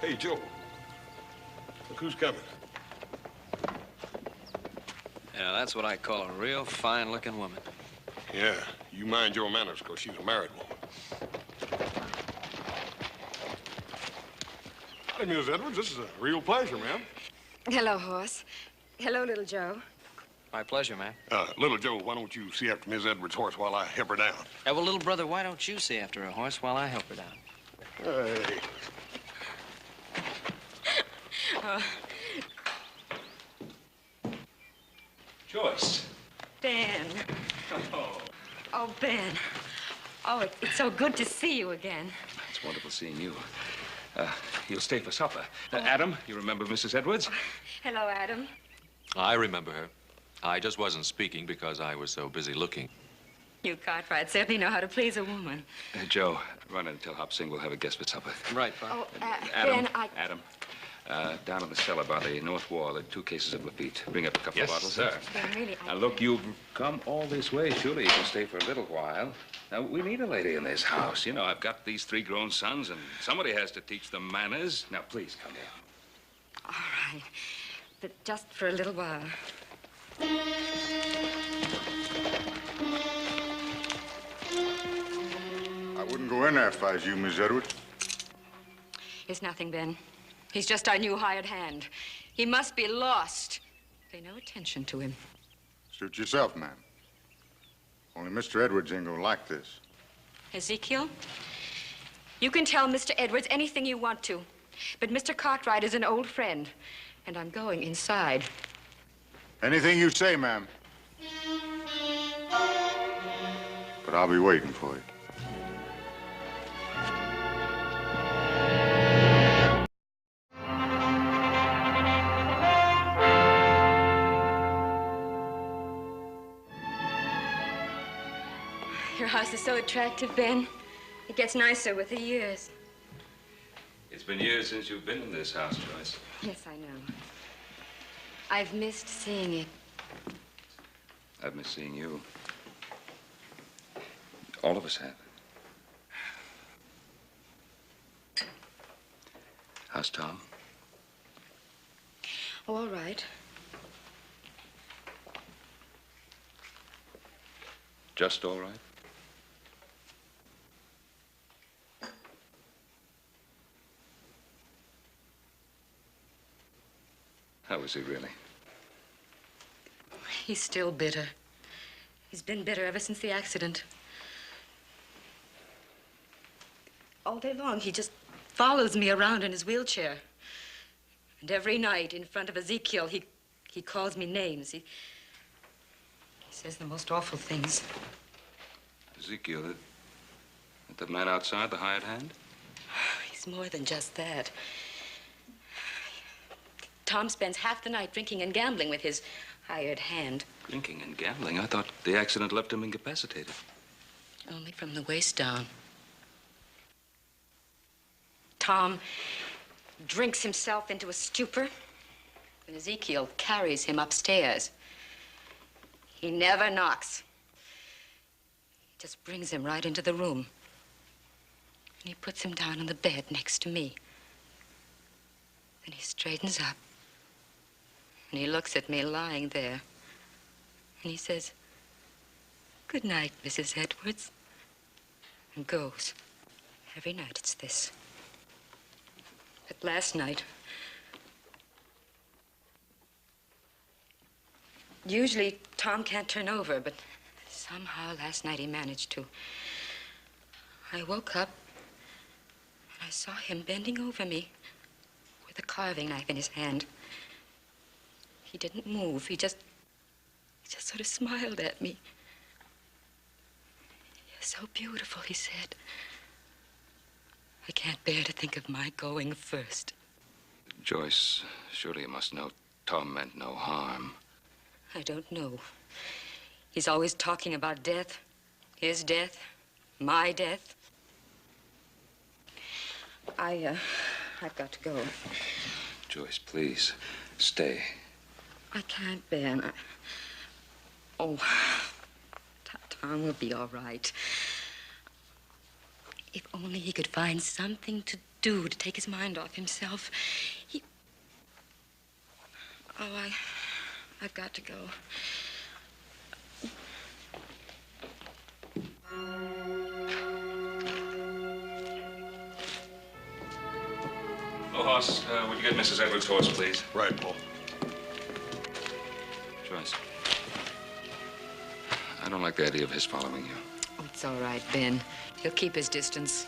Hey, Joe. Look who's coming. Yeah, that's what I call a real fine-looking woman. Yeah, you mind your manners, because she's a married woman. Hey, Miss Edwards, this is a real pleasure, ma'am. Hello, horse. Hello, little Joe. My pleasure, ma'am. Little Joe, why don't you see after Miss Edwards' horse while I help her down? Well, little brother, why don't you see after a horse while I help her down? Hey. Joyce. Ben. Oh, Ben. Oh, it's so good to see you again. It's wonderful seeing you. You'll stay for supper. Adam, you remember Mrs. Edwards? Hello, Adam. I remember her. I just wasn't speaking because I was so busy looking. You Cartwright certainly know how to please a woman. Joe, run in and tell Hop Sing we'll have a guest for supper. Right, Pop. Oh, Adam, Ben, Adam, down in the cellar by the north wall, there are 2 cases of Lafitte. Bring up a couple of bottles. Sir. Ben, really, Now, look, you've come all this way. Surely you can stay for a little while. Now, we need a lady in this house. You know, I've got these 3 grown sons, and somebody has to teach them manners. Now, please, come down. All right. But just for a little while. I wouldn't go in there if I was you, Miss Edwards. It's nothing, Ben. He's just our new hired hand. He must be lost. Pay no attention to him. Suit yourself, ma'am. Only Mr. Edwards ain't gonna like this. Ezekiel, you can tell Mr. Edwards anything you want to, but Mr. Cartwright is an old friend, and I'm going inside. Anything you say, ma'am. But I'll be waiting for you. Your house is so attractive, Ben. It gets nicer with the years. It's been years since you've been in this house, Joyce. Yes, I know. I've missed seeing it. I've missed seeing you. All of us have. How's Tom? Oh, all right. Just all right? How is he really? He's still bitter. He's been bitter ever since the accident. All day long, he just follows me around in his wheelchair. And every night in front of Ezekiel, he calls me names. He says the most awful things. Ezekiel, that man outside, the hired hand? He's more than just that. Tom spends half the night drinking and gambling with his hired hand. Drinking and gambling? I thought the accident left him incapacitated. Only from the waist down. Tom drinks himself into a stupor, and Ezekiel carries him upstairs. He never knocks. He just brings him right into the room. And he puts him down on the bed next to me. Then he straightens up. And he looks at me lying there. And he says, "Good night, Mrs. Edwards." And goes. Every night it's this. But last night, usually Tom can't turn over, but somehow last night he managed to. I woke up and I saw him bending over me with a carving knife in his hand. He didn't move. He just sort of smiled at me. "You're so beautiful," he said. "I can't bear to think of my going first." Joyce, surely you must know Tom meant no harm. I don't know. He's always talking about death. His death. My death. I've got to go. Joyce, please, stay. I can't, Ben. Tom will be all right. If only he could find something to do to take his mind off himself. Oh, I've got to go. Oh, Hoss, would you get Mrs. Edwards' horse, please? Right, Paul. Joyce. I don't like the idea of his following you. Oh, it's all right, Ben. He'll keep his distance.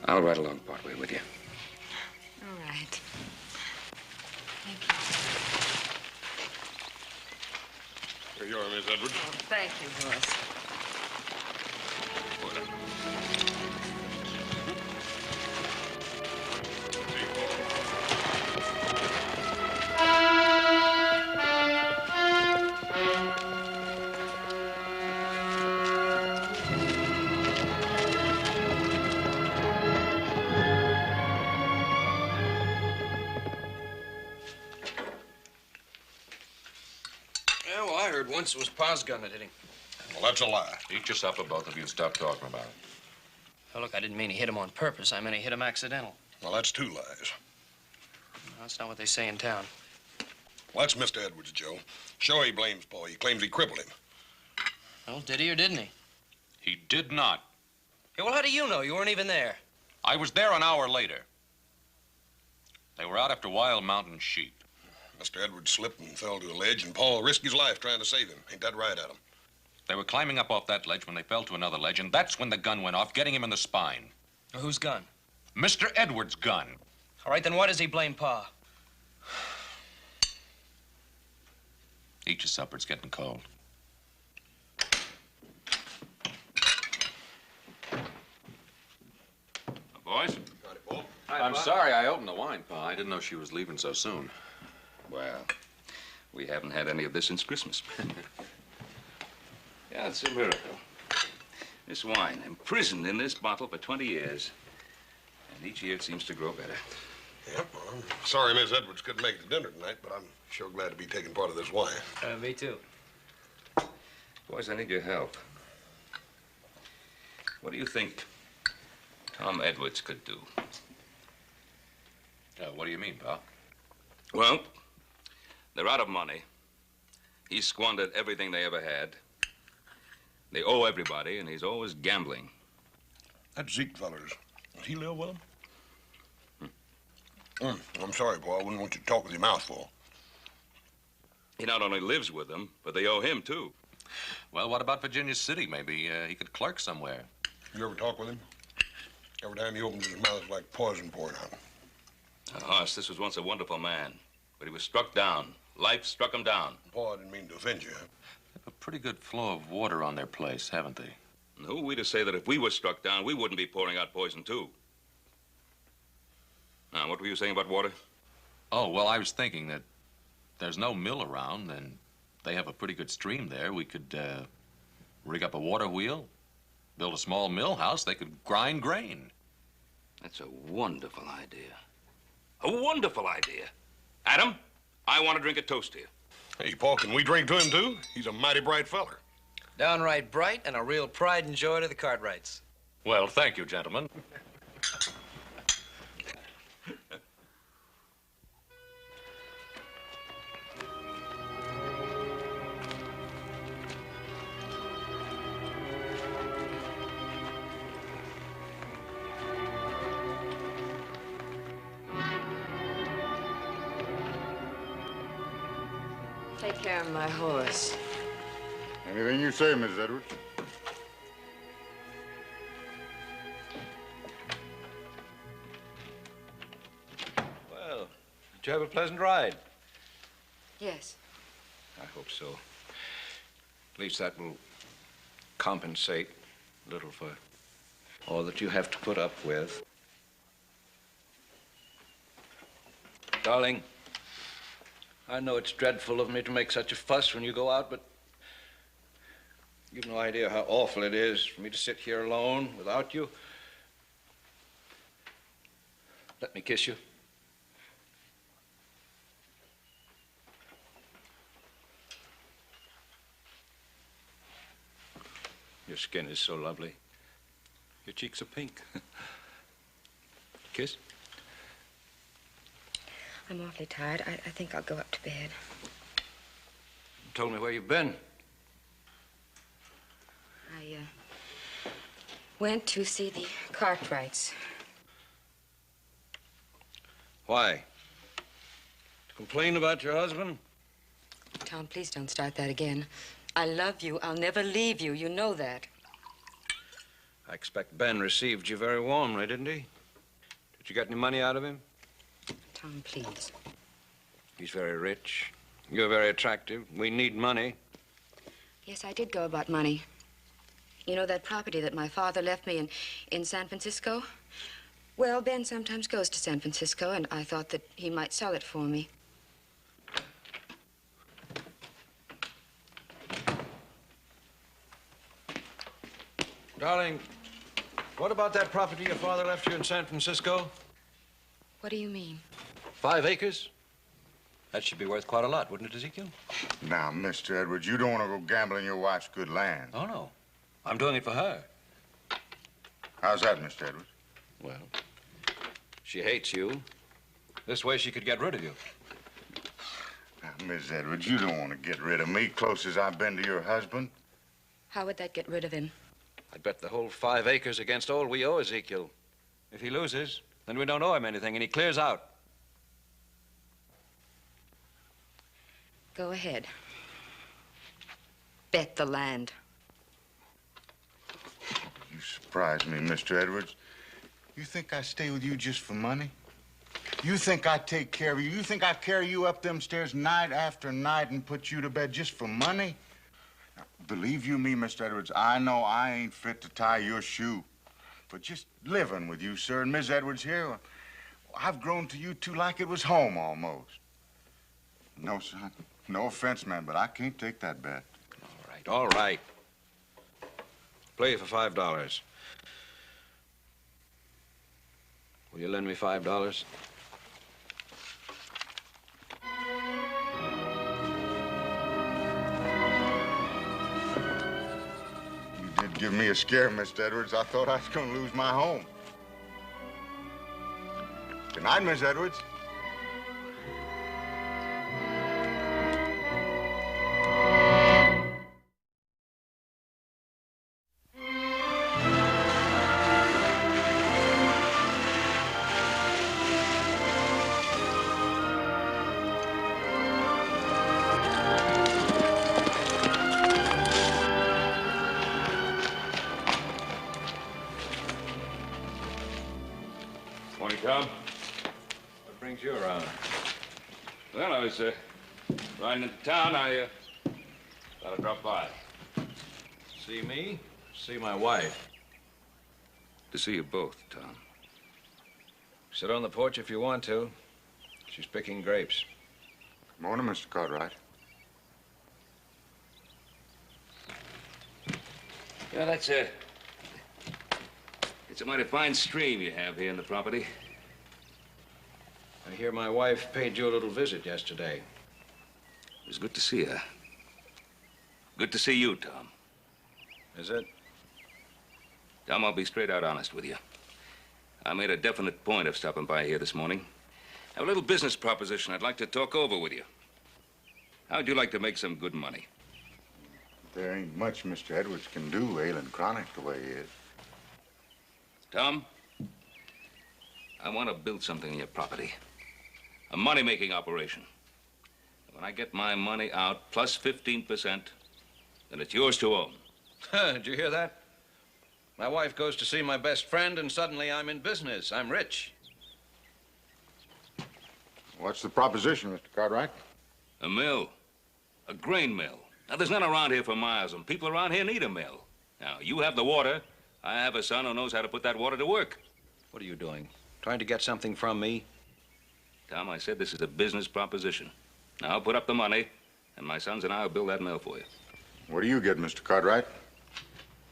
I'll ride along partway with you. All right. Thank you. Here you are, Miss Edwards. Oh, thank you, Horace. Once it was Pa's gun that hit him. Well, that's a lie. Eat your supper, both of you, and stop talking about it. Oh, look, I didn't mean he hit him on purpose. I meant he hit him accidental. Well, that's two lies. No, that's not what they say in town. Well, that's Mr. Edwards, Joe. Sure, he blames Paul. He claims he crippled him. Well, did he or didn't he? He did not. Yeah, well, how do you know? You weren't even there. I was there an hour later. They were out after wild mountain sheep. Mr. Edwards slipped and fell to a ledge, and Paul risked his life trying to save him. Ain't that right, Adam? They were climbing up off that ledge when they fell to another ledge, and that's when the gun went off, getting him in the spine. Well, whose gun? Mr. Edwards' gun. All right, then why does he blame Pa? Eat your supper. It's getting cold. Boys? Howdy, Paul. I'm sorry I opened the wine, Pa. I didn't know she was leaving so soon. Well, we haven't had any of this since Christmas. Yeah, it's a miracle. This wine, imprisoned in this bottle for 20 years. And each year it seems to grow better. Yep, well, I'm sorry Miss Edwards couldn't make it to dinner tonight, but I'm sure glad to be taking part of this wine. Me too. Boys, I need your help. What do you think Tom Edwards could do? What do you mean, Pa? Well, they're out of money. He squandered everything they ever had. They owe everybody, and he's always gambling. That Zeke feller's, does he live with him? I'm sorry, Paul. I wouldn't want you to talk with your mouth full. He not only lives with them, but they owe him, too. Well, what about Virginia City? Maybe he could clerk somewhere. You ever talk with him? Every time he opens his mouth, it's like poison pouring out. Hoss, this was once a wonderful man, but he was struck down. Life struck him down. Paul, I didn't mean to offend you. They have a pretty good flow of water on their place, haven't they? And who are we to say that if we were struck down, we wouldn't be pouring out poison, too? Now, what were you saying about water? Oh, well, I was thinking that there's no mill around, and they have a pretty good stream there. We could rig up a water wheel, build a small mill house. They could grind grain. That's a wonderful idea. A wonderful idea. Adam, I want to drink a toast to you. Hey, Paul, can we drink to him, too? He's a mighty bright feller. Downright bright and a real pride and joy to the Cartwrights. Well, thank you, gentlemen. Take care of my horse. Anything you say, Mrs. Edwards. Well, did you have a pleasant ride? Yes. I hope so. At least that will compensate a little for all that you have to put up with. Darling, I know it's dreadful of me to make such a fuss when you go out, but you've no idea how awful it is for me to sit here alone without you. Let me kiss you. Your skin is so lovely. Your cheeks are pink. Kiss? I'm awfully tired. I think I'll go up to bed. You told me where you've been. I went to see the Cartwrights. Why? To complain about your husband? Tom, please don't start that again. I love you. I'll never leave you. You know that. I expect Ben received you very warmly, didn't he? Did you get any money out of him? Tom, please. He's very rich. You're very attractive. We need money. Yes, I did go about money. You know that property that my father left me in San Francisco? Well, Ben sometimes goes to San Francisco, and I thought that he might sell it for me. Darling, what about that property your father left you in San Francisco? What do you mean? 5 acres? That should be worth quite a lot, wouldn't it, Ezekiel? Now, Mr. Edwards, you don't want to go gambling your wife's good land. Oh, no. I'm doing it for her. How's that, Mr. Edwards? Well, she hates you. This way she could get rid of you. Now, Miss Edwards, you don't want to get rid of me, close as I've been to your husband. How would that get rid of him? I'd bet the whole 5 acres against all we owe Ezekiel. If he loses, then we don't owe him anything, and he clears out. Go ahead. Bet the land. You surprise me, Mr. Edwards. You think I stay with you just for money? You think I take care of you? You think I carry you up them stairs night after night and put you to bed just for money? Now, believe you me, Mr. Edwards, I know I ain't fit to tie your shoe. But just living with you, sir, and Miss Edwards here, I've grown to you two like it was home almost. No, son. No offense, man, but I can't take that bet. All right. Play for $5. Will you lend me $5? You did give me a scare, Mr. Edwards. I thought I was going to lose my home. Good night, Miss Edwards. Morning, Tom. What brings you around? Well, I was riding into town. I thought I'd drop by. See me? See my wife. To see you both, Tom. Sit on the porch if you want to. She's picking grapes. Morning, Mr. Cartwright. Yeah, that's it's a mighty fine stream you have here in the property. I hear my wife paid you a little visit yesterday. It was good to see her. Good to see you, Tom. Is it? Tom, I'll be straight out honest with you. I made a definite point of stopping by here this morning. I have a little business proposition I'd like to talk over with you. How'd you like to make some good money? There ain't much Mr. Edwards can do, ailing chronic the way he is. Tom, I want to build something in your property. A money-making operation. When I get my money out plus 15%, then it's yours to own. Did you hear that? My wife goes to see my best friend, and suddenly I'm in business. I'm rich. What's the proposition, Mr. Cartwright? A mill. A grain mill. Now, there's none around here for miles, and people around here need a mill. Now, you have the water. I have a son who knows how to put that water to work. What are you doing? Trying to get something from me? Tom, I said this is a business proposition. Now, I'll put up the money, and my sons and I will build that mill for you. What do you get, Mr. Cartwright?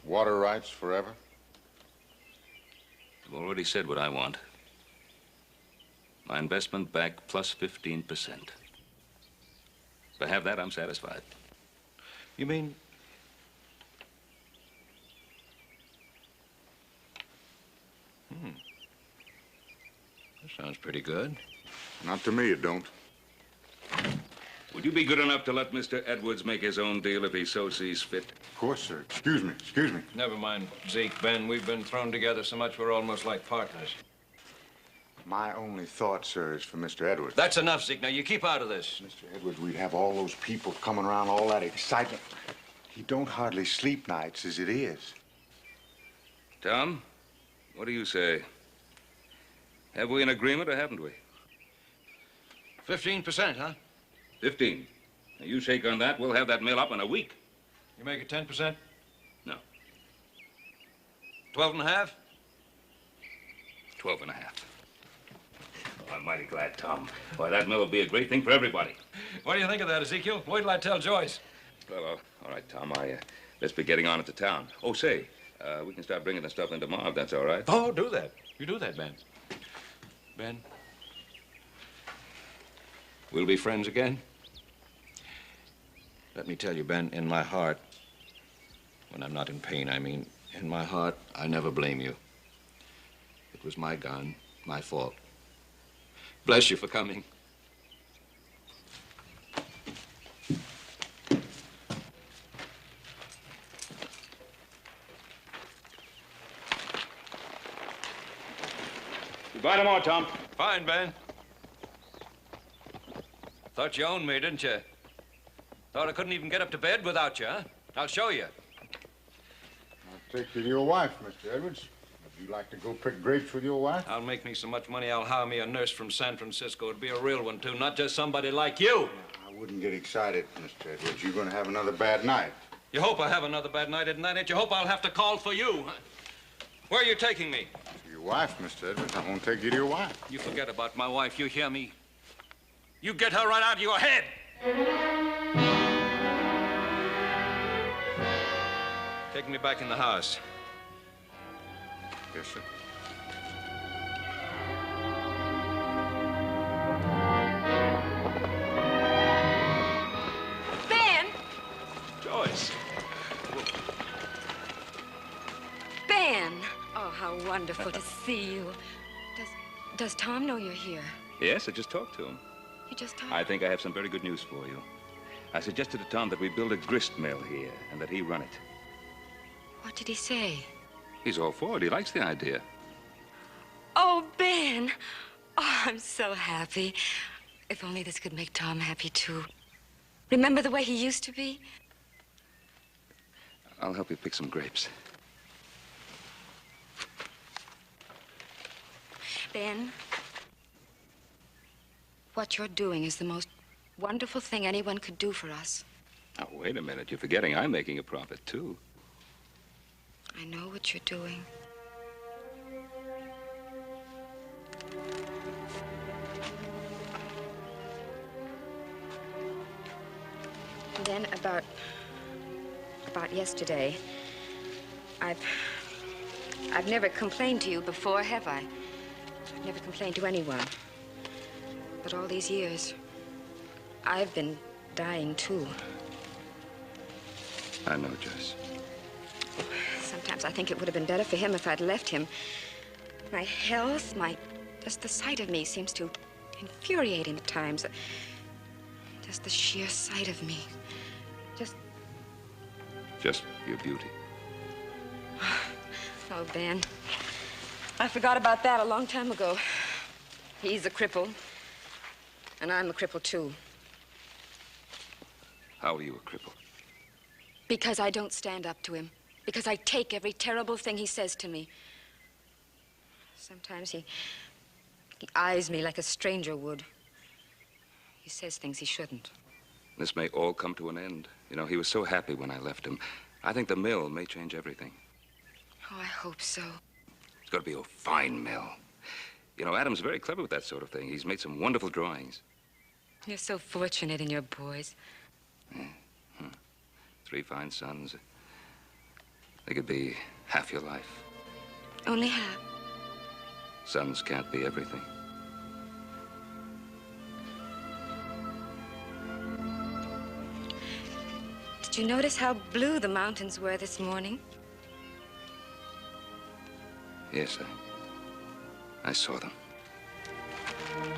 Water rights forever? I've already said what I want. My investment back plus 15%. If I have that, I'm satisfied. You mean... Sounds pretty good. Not to me, it don't. Would you be good enough to let Mr. Edwards make his own deal if he so sees fit? Of course, sir. Excuse me, excuse me. Never mind, Zeke, Ben. We've been thrown together so much we're almost like partners. My only thought, sir, is for Mr. Edwards. That's enough, Zeke. Now, you keep out of this. Mr. Edwards, we'd have all those people coming around, all that excitement. He don't hardly sleep nights as it is. Tom, what do you say? Have we an agreement or haven't we? 15%, huh? 15. Now, you shake on that, we'll have that mill up in a week. You make it 10%? No. 12 and a half? 12 and a half. Oh, I'm mighty glad, Tom. Why, that mill will be a great thing for everybody. What do you think of that, Ezekiel? Wait till I tell Joyce. Well, all right, Tom, let's be getting on at the town. Oh, say, we can start bringing the stuff in tomorrow, if that's all right. Oh, do that. You do that, Ben. Ben? We'll be friends again? Let me tell you, Ben, in my heart, when I'm not in pain, I mean, in my heart, I never blame you. It was my gun, my fault. Bless you for coming. Goodbye tomorrow, Tom. Fine, Ben. Thought you owned me, didn't you? Thought I couldn't even get up to bed without you, huh? I'll show you. I'll take you to your wife, Mr. Edwards. Would you like to go pick grapes with your wife? I'll make me so much money, I'll hire me a nurse from San Francisco. It'd be a real one, too, not just somebody like you. I wouldn't get excited, Mr. Edwards. You're going to have another bad night. You hope I have another bad night, isn't that it? You hope I'll have to call for you, huh? Where are you taking me? To your wife, Mr. Edwards. I'm going to take you to your wife. You forget about my wife, you hear me? You get her right out of your head. Take me back in the house. Yes, sir. Ben! Joyce. Ben! Oh, how wonderful to see you. Does Tom know you're here? Yes, I just talked to him. You just talked? I think I have some very good news for you. I suggested to Tom that we build a grist mill here and that he run it. What did he say? He's all for it. He likes the idea. Oh, Ben! Oh, I'm so happy. If only this could make Tom happy, too. Remember the way he used to be? I'll help you pick some grapes. Ben, what you're doing is the most wonderful thing anyone could do for us. Now, wait a minute. You're forgetting I'm making a profit, too. I know what you're doing. And then about yesterday, I've never complained to you before, have I? I've never complained to anyone. But all these years, I've been dying, too. I know, Joyce. Sometimes I think it would have been better for him if I'd left him. My health, just the sight of me seems to infuriate him at times. Just the sheer sight of me. Just your beauty. Oh, Ben. I forgot about that a long time ago. He's a cripple. And I'm a cripple, too. How are you a cripple? Because I don't stand up to him. Because I take every terrible thing he says to me. Sometimes he eyes me like a stranger would. He says things he shouldn't. This may all come to an end. You know, he was so happy when I left him. I think the mill may change everything. Oh, I hope so. It's got to be a fine mill. You know, Adam's very clever with that sort of thing. He's made some wonderful drawings. You're so fortunate in your boys. Yeah. 3 fine sons. They could be half your life. Only half. Sons can't be everything. Did you notice how blue the mountains were this morning? Yes, I saw them. Well,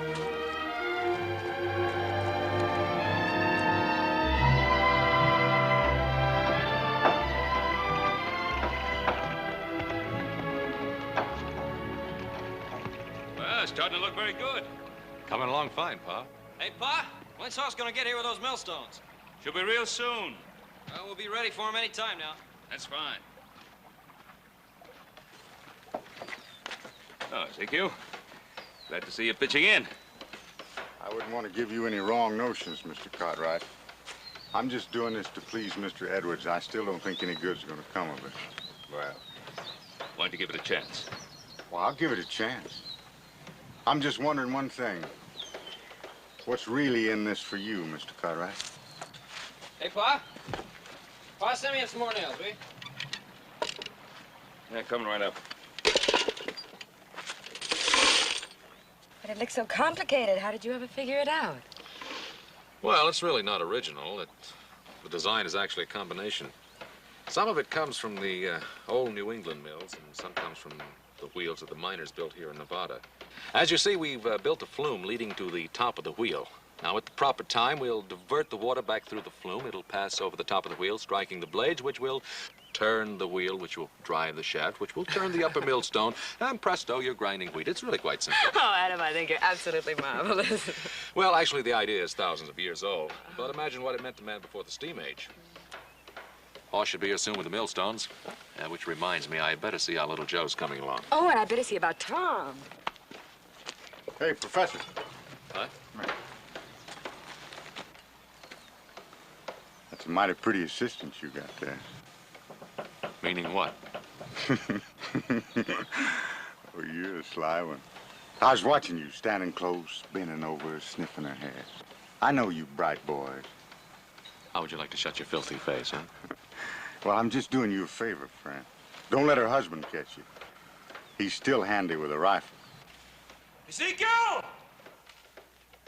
it's starting to look very good. Coming along fine, Pa. Hey, Pa, when's Hoss gonna get here with those millstones? Should be real soon. Well, we'll be ready for him any time now. That's fine. Oh, Ezekiel. Glad to see you pitching in. I wouldn't want to give you any wrong notions, Mr. Cartwright. I'm just doing this to please Mr. Edwards. I still don't think any good's going to come of it. Well, why don't you give it a chance? Well, I'll give it a chance. I'm just wondering one thing. What's really in this for you, Mr. Cartwright? Hey, Pa. Pa, send me some more nails, will you? Yeah, coming right up. But it looks so complicated. How did you ever figure it out? Well, it's really not original. The design is actually a combination. Some of it comes from the old New England mills, and some comes from the wheels that the miners built here in Nevada. As you see, we've built a flume leading to the top of the wheel. Now, at the proper time, we'll divert the water back through the flume. It'll pass over the top of the wheel, striking the blades, which will turn the wheel, which will drive the shaft, which will turn the upper millstone, and presto, you're grinding wheat. It's really quite simple. Oh, Adam, I think you're absolutely marvelous. Well, actually, the idea is thousands of years old. But imagine what it meant to man before the steam age. Hoss should be here soon with the millstones. Which reminds me, I better see how little Joe's coming along. Oh, and I better see about Tom. Hey, Professor. Huh? That's a mighty pretty assistant you got there. Meaning what? Oh, you're a sly one. I was watching you, standing close, bending over, sniffing her hair. I know you bright boys. How would you like to shut your filthy face, huh? Well, I'm just doing you a favor, friend. Don't let her husband catch you. He's still handy with a rifle. Ezekiel!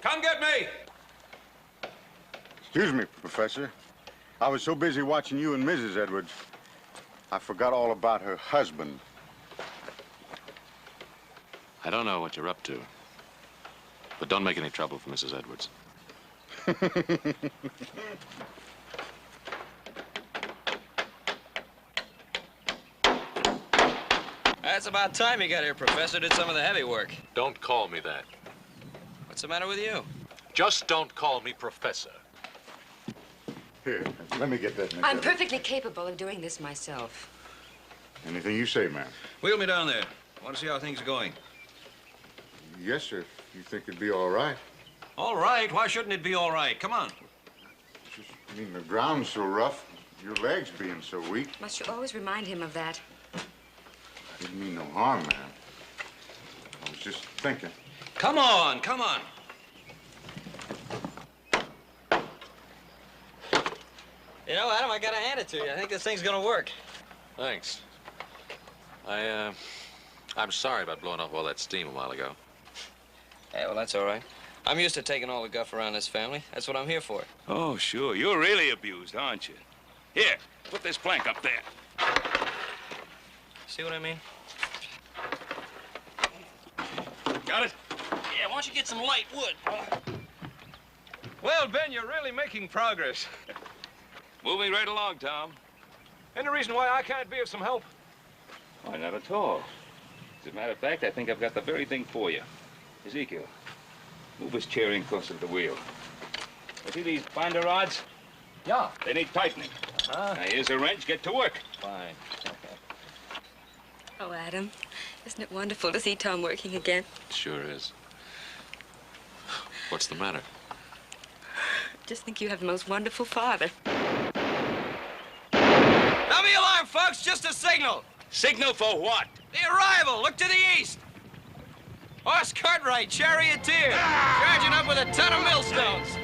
Come get me! Excuse me, Professor. I was so busy watching you and Mrs. Edwards, I forgot all about her husband. I don't know what you're up to, but don't make any trouble for Mrs. Edwards. That's about time you got here, Professor. Did some of the heavy work. Don't call me that. What's the matter with you? Just don't call me Professor. Here, let me get that. Miss I'm Edwards. perfectly capable of doing this myself. Anything you say, ma'am. Wheel me down there. I want to see how things are going. Yes, sir. If you think it'd be all right. All right. Why shouldn't it be all right? Come on. Just, I mean, the ground's so rough, your legs being so weak. Must you always remind him of that? I didn't mean no harm, ma'am. I was just thinking. Come on. Come on. You know, Adam, I gotta hand it to you. I think this thing's gonna work. Thanks. I'm sorry about blowing off all that steam a while ago. Yeah, well, that's all right. I'm used to taking all the guff around this family. That's what I'm here for. Oh, sure. You're really abused, aren't you? Here, put this plank up there. See what I mean? Got it? Yeah, why don't you get some light wood? Well, Ben, you're really making progress. Moving right along, Tom. Any reason why I can't be of some help? Why, not at all. As a matter of fact, I think I've got the very thing for you. Ezekiel, move his chair in closer to the wheel. You see these binder rods? Yeah. They need tightening. Now, here's a wrench. Get to work. Fine. Oh, Adam, isn't it wonderful to see Tom working again? It sure is. What's the matter? Just think you have the most wonderful father. Now the alarm, folks. Just a signal. Signal for what? The arrival. Look to the east. Horse Cartwright, charioteer, charging up with a ton of millstones.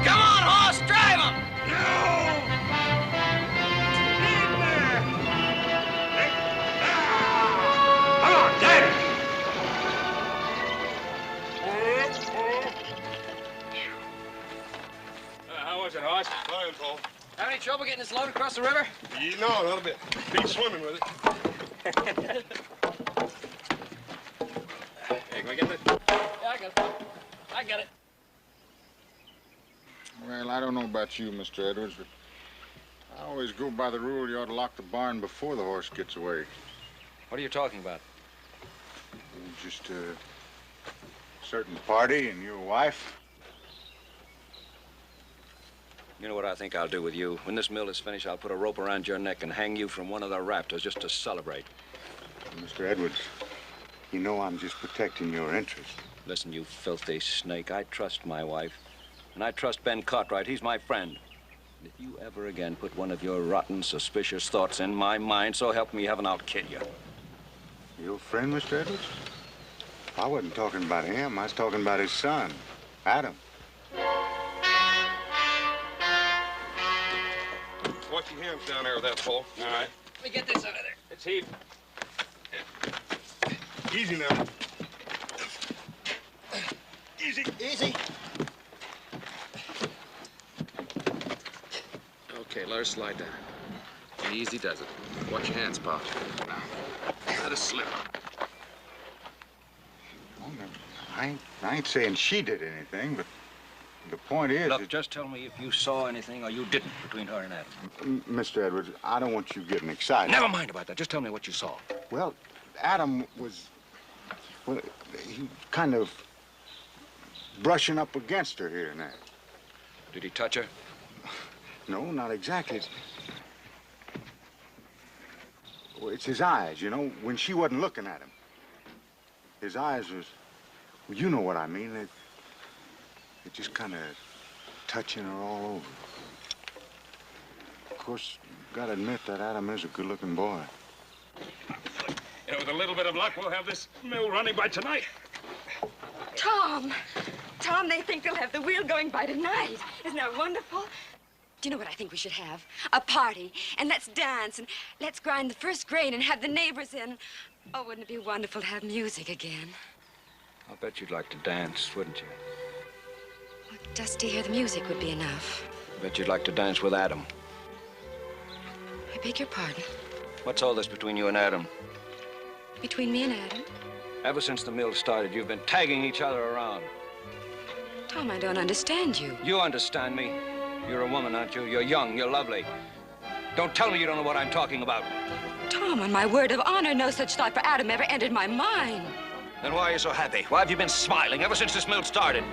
Come on, horse, drive him! Come on, Dad! How was it, horse? Fine, Paul. Have any trouble getting this load across the river? No, not a bit. Be swimming with it. Hey, can we I get it? Yeah, I got it. I got it. Well, I don't know about you, Mr. Edwards, but I always go by the rule you ought to lock the barn before the horse gets away. What are you talking about? Just a certain party and your wife. You know what I think I'll do with you? When this mill is finished, I'll put a rope around your neck and hang you from one of the rafters just to celebrate. Mr. Edwards, you know I'm just protecting your interest. Listen, you filthy snake, I trust my wife. And I trust Ben Cartwright. He's my friend. And if you ever again put one of your rotten, suspicious thoughts in my mind, so help me heaven, I'll kill you. Your friend, Mr. Edwards? I wasn't talking about him. I was talking about his son, Adam. Watch your hands down there with that pole. All right. Let me get this out of there. It's heaved. Easy now. Easy. Easy. Okay, let her slide down. Easy does it. Watch your hands, Pa. Now, let her slip. Oh, no, I ain't saying she did anything, but the point is... Look, just tell me if you saw anything or you didn't between her and Adam. Mr. Edwards, I don't want you getting excited. Never mind about that. Just tell me what you saw. Well, Adam was... Well, he kind of brushing up against her here and there. Did he touch her? No, not exactly. Well, it's his eyes, you know, when she wasn't looking at him. His eyes was... Well, you know what I mean. They're just kind of touching her all over. Of course, you gotta admit that Adam is a good-looking boy. You know, with a little bit of luck, we'll have this mill running by tonight. Tom! Tom, they think they'll have the wheel going by tonight. Isn't that wonderful? Do you know what I think we should have? A party, and let's dance, and let's grind the first grain and have the neighbors in. Oh, wouldn't it be wonderful to have music again? I'll bet you'd like to dance, wouldn't you? Well, just to hear the music would be enough. I bet you'd like to dance with Adam. I beg your pardon? What's all this between you and Adam? Between me and Adam? Ever since the mill started, you've been tagging each other around. Tom, I don't understand you. You understand me. You're a woman, aren't you? You're young, you're lovely. Don't tell me you don't know what I'm talking about. Tom, on my word of honor, no such thought for Adam ever entered my mind. Then why are you so happy? Why have you been smiling ever since this mill started?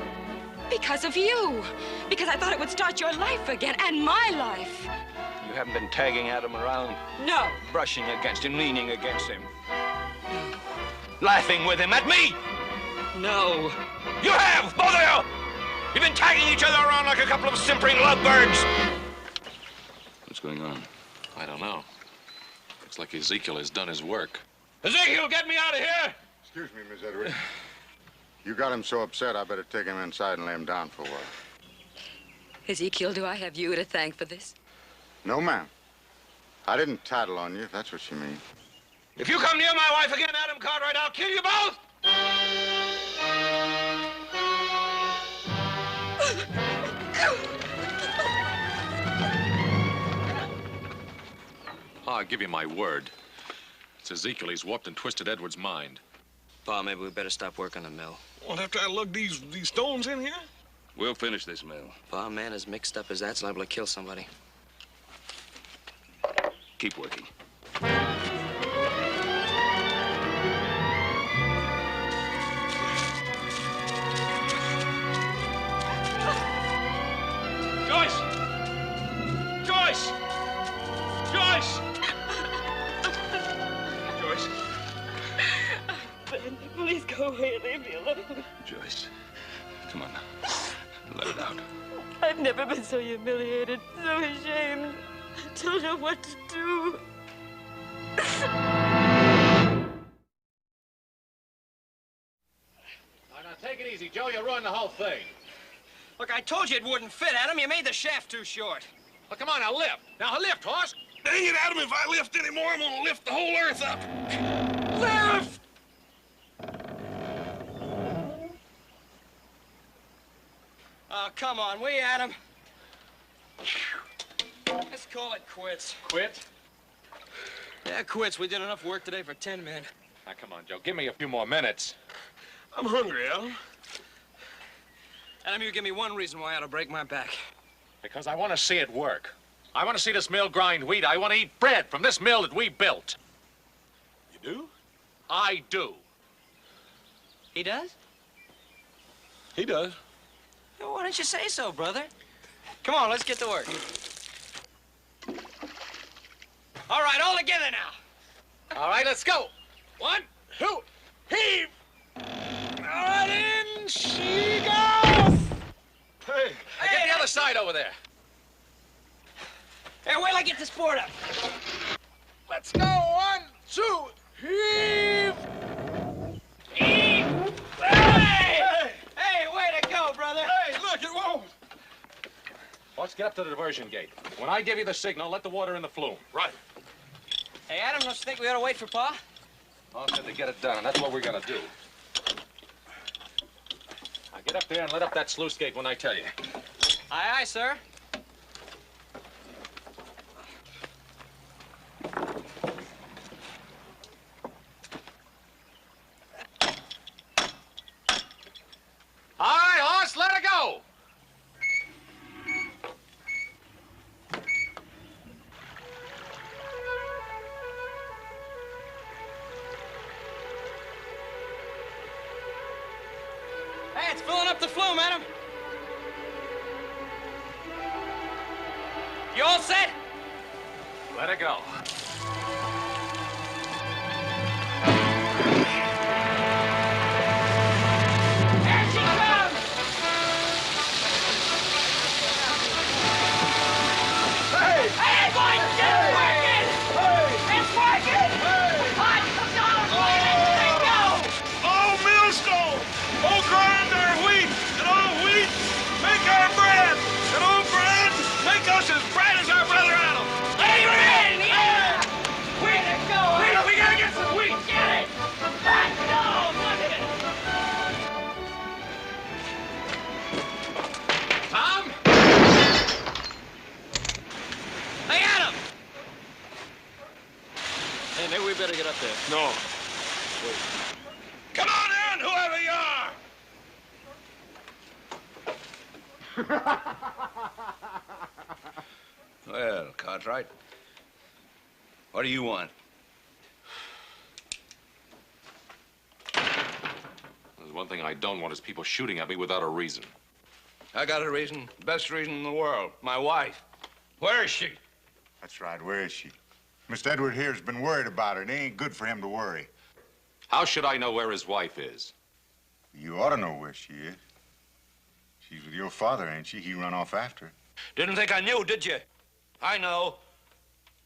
Because of you. Because I thought it would start your life again, and my life. You haven't been tagging Adam around? No. Brushing against him, leaning against him. Laughing with him at me? No. You have, both of you! You've been tagging each other around like a couple of simpering lovebirds. What's going on? I don't know. Looks like Ezekiel has done his work. Ezekiel, get me out of here! Excuse me, Miss Edwards. You got him so upset, I better take him inside and lay him down for a while. Ezekiel, do I have you to thank for this? No, ma'am. I didn't tattle on you, if that's what you mean. If you come near my wife again, Adam Cartwright, I'll kill you both! I'll give you my word. It's Ezekiel. He's warped and twisted Edward's mind. Pa, maybe we better stop working the mill. Well, after I lug these stones in here? We'll finish this mill. Pa, a man as mixed up as that's liable to kill somebody. Keep working. Joyce! Joyce! Joyce! Joyce. Ben, please go away and leave me alone. Joyce, come on now. Let it out. I've never been so humiliated, so ashamed. I don't know what to do. Now, take it easy, Joe. You'll ruin the whole thing. Look, I told you it wouldn't fit, Adam. You made the shaft too short. Well, come on, now lift. Now lift, horse. Dang it, Adam, if I lift any more, I'm gonna lift the whole earth up. Lift! Oh, come on, will you, Adam? Let's call it quits. Quit? Yeah, quits. We did enough work today for 10 men. Now, come on, Joe. Give me a few more minutes. I'm hungry, Al. Adam, you give me one reason why I ought to break my back. Because I want to see it work. I want to see this mill grind wheat. I want to eat bread from this mill that we built. You do? I do. He does? He does. Well, why don't you say so, brother? Come on, let's get to work. All right, all together now. All right, let's go. 1, 2, heave! All right, in she goes. Hey. Get the other side over there. Hey, wait till I get this board up. Let's go. 1, 2, heave. Heave! Hey! Hey, way to go, brother. Hey, look, it won't. Let's get up to the diversion gate. When I give you the signal, let the water in the flume. Right. Hey, Adam, don't you think we ought to wait for Pa? I'll have to get it done, and that's what we're gonna do. Now get up there and let up that sluice gate when I tell you. Aye, aye, sir. All right, horse, let her go. Hey, it's filling up the flume, Adam. You all set? Let her go. Here she comes! Hey! Hey, boys, it's working! It's working! Hot, let go! Oh, millstone! Oh, grind our wheat! And oh, wheat, make our bread! And oh, bread, make us as bright as our brother Adam! Amen! Yeah! Way to go! We gotta get some wheat! Get it! Let's go! Look at it! Tom? Hey, Adam! Hey, maybe we better get up there. No. Wait. Come on in, whoever you are! Well, Cartwright, what do you want? There's one thing I don't want is people shooting at me without a reason. I got a reason, best reason in the world. My wife. Where is she? That's right. Where is she? Mr. Edward here's been worried about her. It ain't good for him to worry. How should I know where his wife is? You ought to know where she is. She's with your father, ain't she? He run off after her. Didn't think I knew, did you? I know.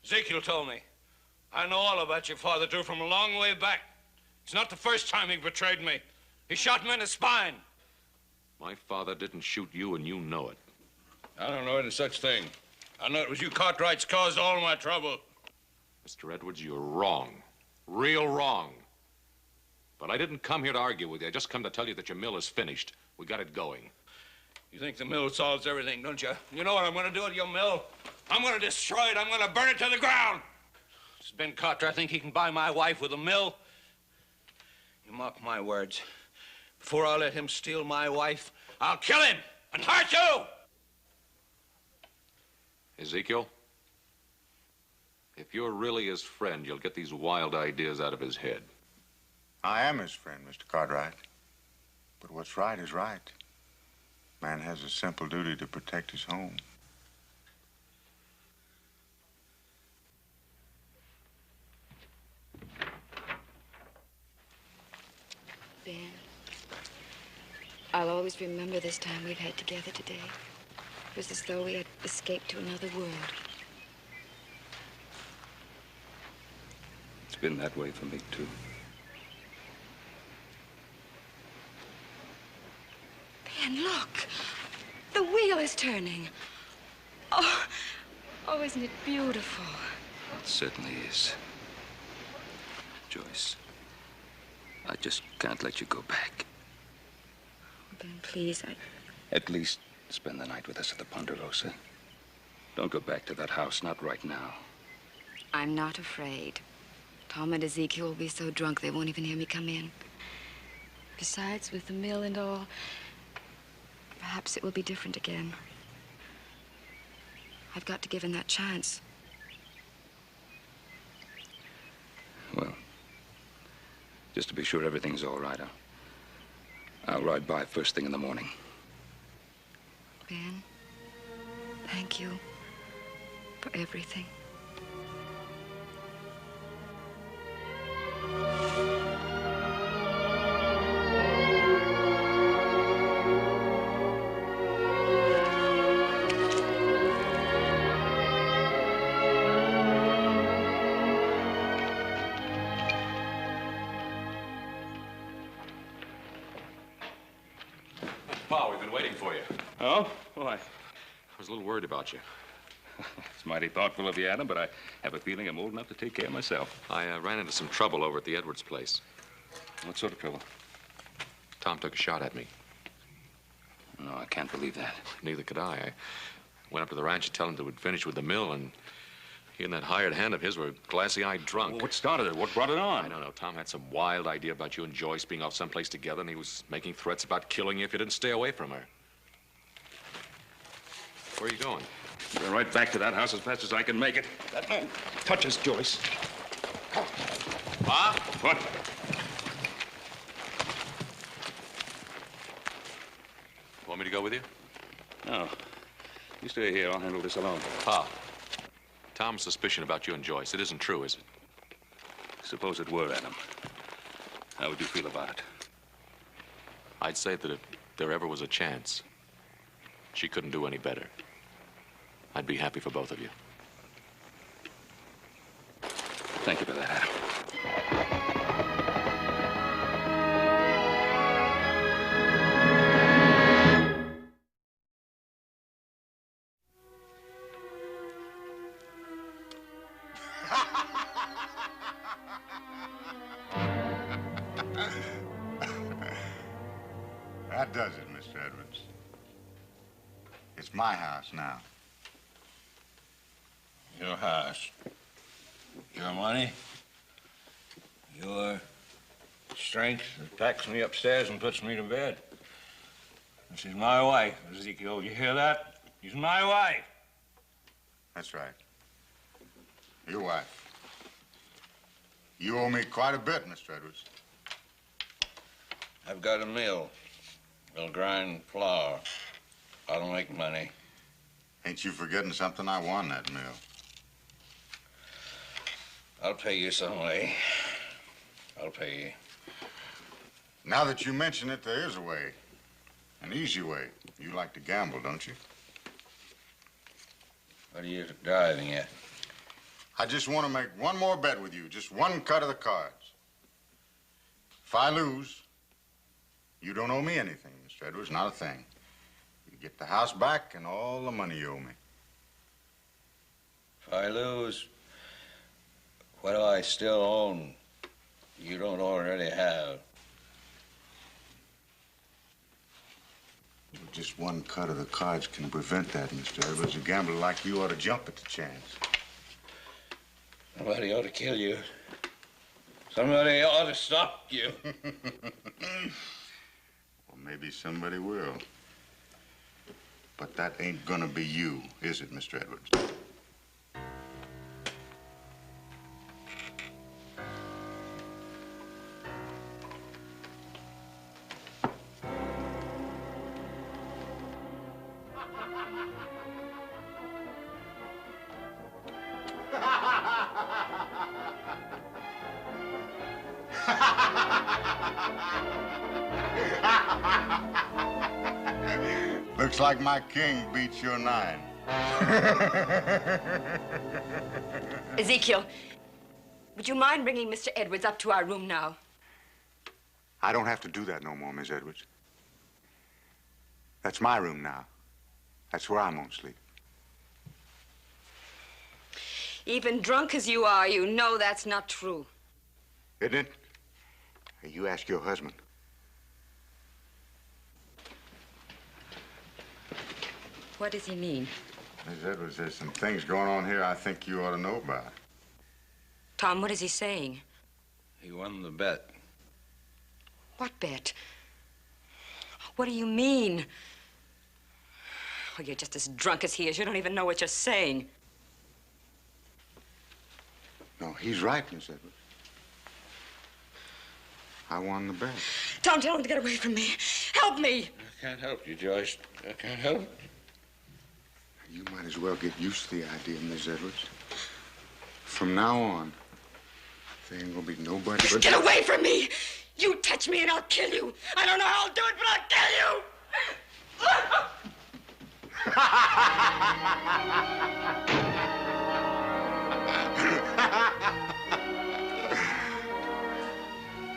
Ezekiel told me. I know all about your father, too, from a long way back. It's not the first time he betrayed me. He shot me in the spine. My father didn't shoot you, and you know it. I don't know any such thing. I know it was you Cartwrights caused all my trouble. Mr. Edwards, you're wrong. Real wrong. But I didn't come here to argue with you. I just come to tell you that your mill is finished. We got it going. You think the mill solves everything, don't you? You know what I'm going to do with your mill? I'm going to destroy it. I'm going to burn it to the ground. Does Ben Carter think he can buy my wife with a mill? You mark my words. Before I let him steal my wife, I'll kill him and hurt you! Ezekiel, if you're really his friend, you'll get these wild ideas out of his head. I am his friend, Mr. Cartwright. But what's right is right. Man has a simple duty to protect his home. Ben, I'll always remember this time we've had together today. It was as though we had escaped to another world. It's been that way for me, too. Ben, look! The wheel is turning. Oh, isn't it beautiful? It certainly is. Joyce, I just can't let you go back. Ben, please, At least spend the night with us at the Ponderosa. Don't go back to that house, not right now. I'm not afraid. Tom and Ezekiel will be so drunk they won't even hear me come in. Besides, with the mill and all, perhaps it will be different again. I've got to give him that chance. Well, just to be sure everything's all right, I'll ride by first thing in the morning. Ben, thank you for everything. Pa, we've been waiting for you. Oh? Why? I was a little worried about you. It's mighty thoughtful of you, Adam, but I have a feeling I'm old enough to take care of myself. I ran into some trouble over at the Edwards place. What sort of trouble? Tom took a shot at me. No, I can't believe that. Neither could I. I went up to the ranch to tell him that we'd finish with the mill, and he and that hired hand of his were glassy-eyed drunk. Well, what started it? What brought it on? I don't know. Tom had some wild idea about you and Joyce being off someplace together, and he was making threats about killing you if you didn't stay away from her. Where are you going? Going right back to that house as fast as I can make it. That man touches Joyce. Pa? What? Want me to go with you? No. You stay here. I'll handle this alone. Pa, Tom's suspicion about you and Joyce, it isn't true, is it? Suppose it were, Adam. How would you feel about it? I'd say that if there ever was a chance, she couldn't do any better. I'd be happy for both of you. Thank you for that, Adam. That does it, Mr. Edwards. It's my house now. Your house. Your money. Your strength that packs me upstairs and puts me to bed. This is my wife, Ezekiel. You hear that? She's my wife. That's right. Your wife. You owe me quite a bit, Mr. Edwards. I've got a mill. They'll grind flour. I don't make money. Ain't you forgetting something? I won that mill. I'll pay you some way. I'll pay you. Now that you mention it, there is a way. An easy way. You like to gamble, don't you? What are you driving at? I just want to make one more bet with you. Just one cut of the cards. If I lose, you don't owe me anything, Mr. Edwards. Not a thing. You get the house back and all the money you owe me. If I lose, what do I still own you don't already have? Just one cut of the cards can prevent that, Mr. Edwards. A gambler like you ought to jump at the chance. Somebody ought to kill you. Somebody ought to stop you. Well, maybe somebody will. But that ain't gonna be you, is it, Mr. Edwards? Looks like my king beats your 9. Ezekiel, would you mind bringing Mr. Edwards up to our room now? I don't have to do that no more, Miss Edwards. That's my room now. That's where I'm gonna sleep. Even drunk as you are, you know that's not true. Isn't it? Hey, you ask your husband. What does he mean? Miss Edwards, there's some things going on here I think you ought to know about. Tom, what is he saying? He won the bet. What bet? What do you mean? Oh, you're just as drunk as he is. You don't even know what you're saying. No, he's right, Miss Edwards. I won the bet. Tom, tell him to get away from me. Help me. I can't help you, Joyce. I can't help. You might as well get used to the idea, Miss Edwards. From now on, there ain't gonna be nobody Just but... get away from me! You touch me and I'll kill you. I don't know how I'll do it, but I'll kill you!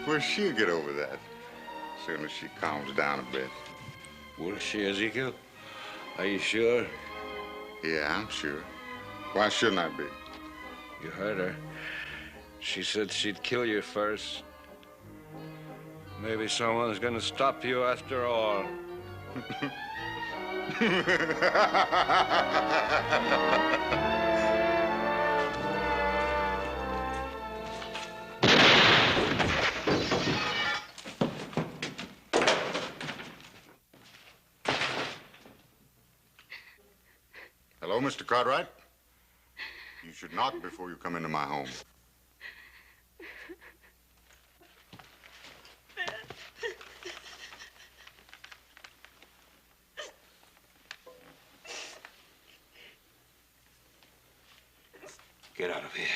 Well, she'll get over that as soon as she calms down a bit. Will she, Ezekiel? Are you sure? Yeah, I'm sure. Why shouldn't I be? You heard her. She said she'd kill you first. Maybe someone's gonna stop you after all. Hello, Mr. Cartwright. You should knock before you come into my home. Get out of here.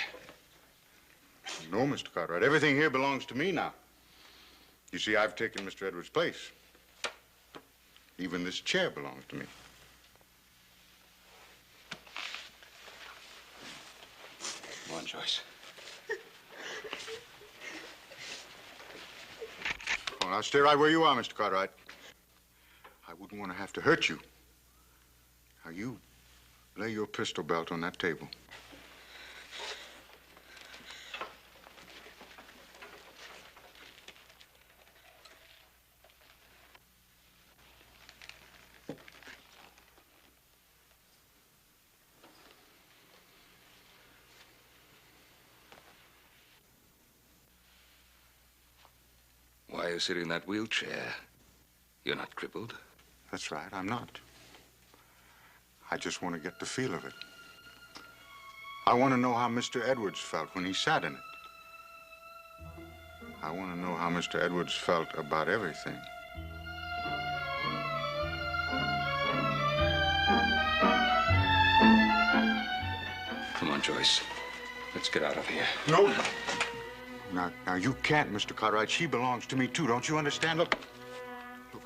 No, Mr. Cartwright. Everything here belongs to me now. You see, I've taken Mr. Edwards' place. Even this chair belongs to me. Come on, Joyce. Well, now stay right where you are, Mr. Cartwright. I wouldn't want to have to hurt you. Now, you lay your pistol belt on that table. Why are you sitting in that wheelchair? You're not crippled. That's right, I'm not. I just want to get the feel of it. I want to know how Mr. Edwards felt when he sat in it. I want to know how Mr. Edwards felt about everything. Come on, Joyce. Let's get out of here. No. Now, you can't, Mr. Cartwright. She belongs to me, too. Don't you understand? Look,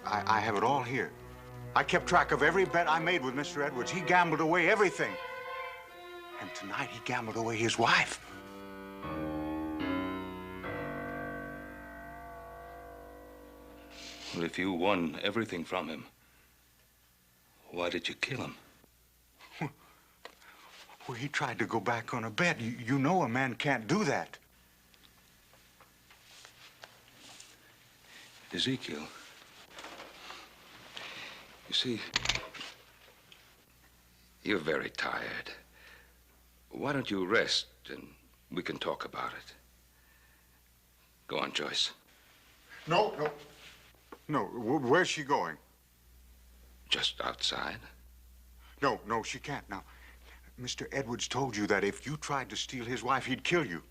I have it all here. I kept track of every bet I made with Mr. Edwards. He gambled away everything. And tonight, he gambled away his wife. Well, if you won everything from him, why did you kill him? Well, he tried to go back on a bet. You know a man can't do that. Ezekiel, you see, you're very tired. Why don't you rest and we can talk about it? Go on, Joyce. No. Where's she going? Just outside. No, she can't. Now, Mr. Edwards told you that if you tried to steal his wife, he'd kill you.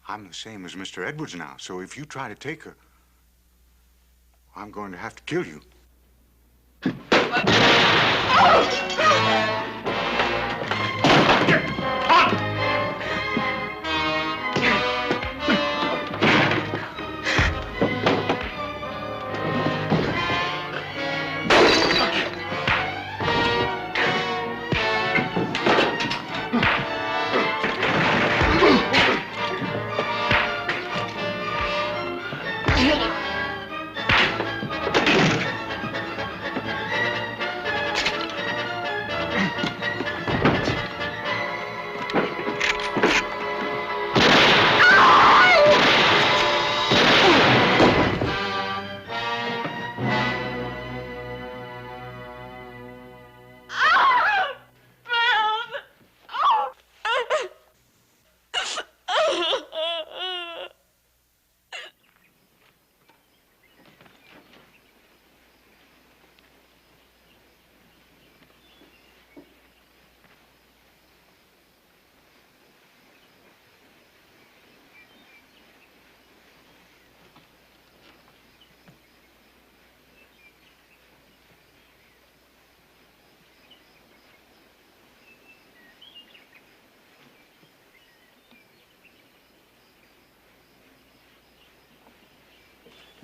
I'm the same as Mr. Edwards now, so if you try to take her, I'm going to have to kill you.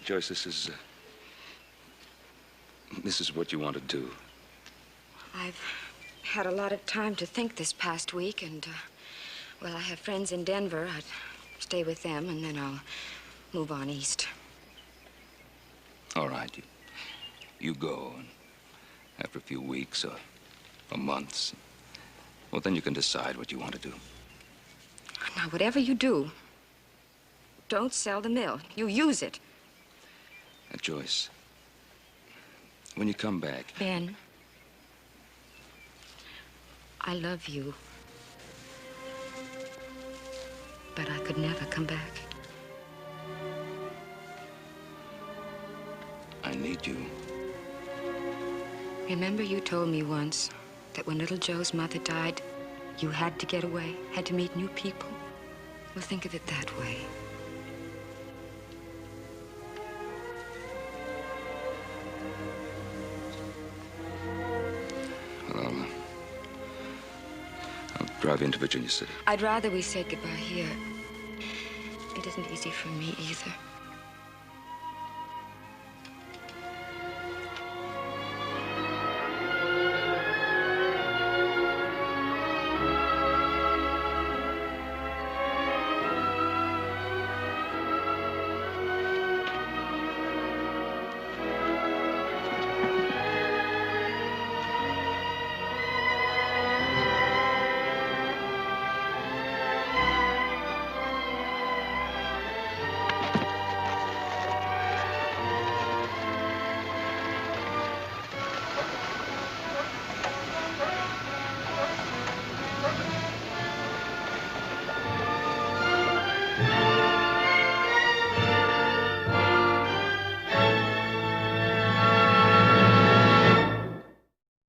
Joyce, this is what you want to do. I've had a lot of time to think this past week, and, well, I have friends in Denver. I'd stay with them, and then I'll move on east. All right, you go, and after a few weeks or months, well, then you can decide what you want to do. Now, whatever you do, don't sell the mill. You use it. Joyce, when you come back... Ben, I love you. But I could never come back. I need you. Remember you told me once that when little Joe's mother died, you had to get away, had to meet new people? Well, think of it that way. Well, I'll drive you into Virginia City. I'd rather we say goodbye here. It isn't easy for me either.